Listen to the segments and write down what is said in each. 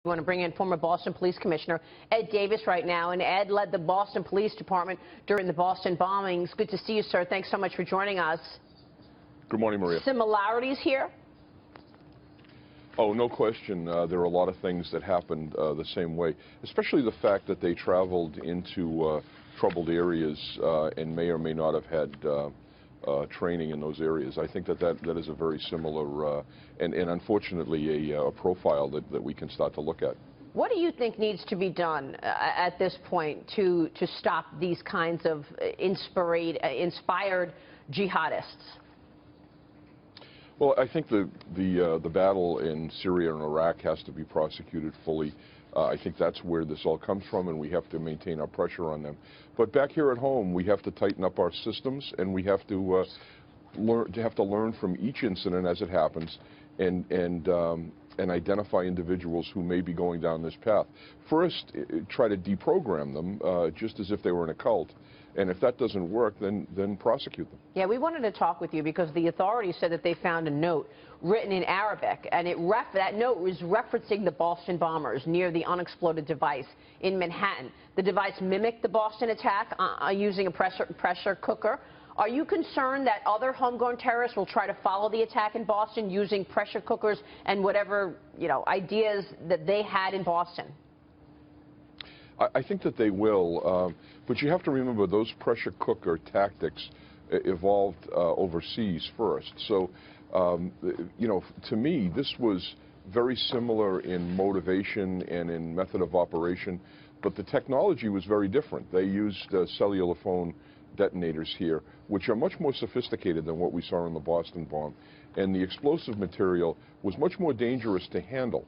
We want to bring in former Boston Police Commissioner Ed Davis right now. And Ed led the Boston Police Department during the Boston bombings. Good to see you, sir. Thanks so much for joining us. Good morning, Maria. Similarities here? Oh, no question. There are a lot of things that happened the same way, especially the fact that they traveled into troubled areas and may or may not have had training in those areas. I think that is a very similar and unfortunately a profile that we can start to look at. What do you think needs to be done at this point to stop these kinds of inspired jihadists? Well, I think the battle in Syria and Iraq has to be prosecuted fully. I think that's where this all comes from, and we have to maintain our pressure on them. But back here at home, we have to tighten up our systems, and we have to learn from each incident as it happens, and identify individuals who may be going down this path. First, try to deprogram them, just as if they were in a cult. And if that doesn't work, then prosecute them. Yeah, we wanted to talk with you because the authorities said that they found a note written in Arabic, and that note was referencing the Boston bombers near the unexploded device in Manhattan. The device mimicked the Boston attack using a pressure cooker. Are you concerned that other homegrown terrorists will try to follow the attack in Boston using pressure cookers and whatever, ideas that they had in Boston? I think that they will, but you have to remember those pressure cooker tactics evolved overseas first. So, to me, this was very similar in motivation and in method of operation, but the technology was very different. They used cellular phone detonators here, which are much more sophisticated than what we saw in the Boston bomb, and the explosive material was much more dangerous to handle.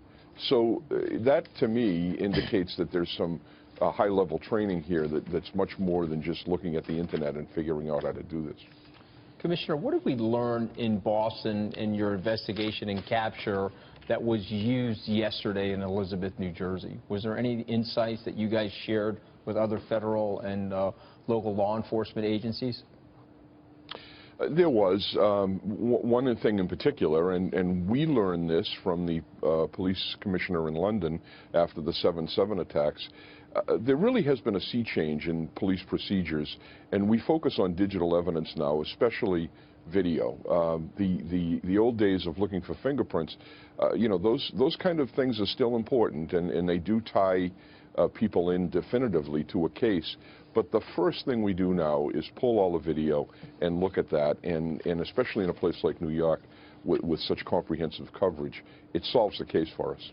So that, to me, indicates that there's some high-level training here that's much more than just looking at the internet and figuring out how to do this. Commissioner, what did we learn in Boston in your investigation and capture that was used yesterday in Elizabeth, New Jersey? Was there any insights that you guys shared with other federal and local law enforcement agencies? There was one thing in particular, and we learned this from the police commissioner in London after the 7/7 attacks. There really has been a sea change in police procedures, and we focus on digital evidence now, especially video. The old days of looking for fingerprints, those kind of things are still important, and they do tie people in definitively to a case. But the first thing we do now is pull all the video and look at that, and especially in a place like New York with such comprehensive coverage, it solves the case for us.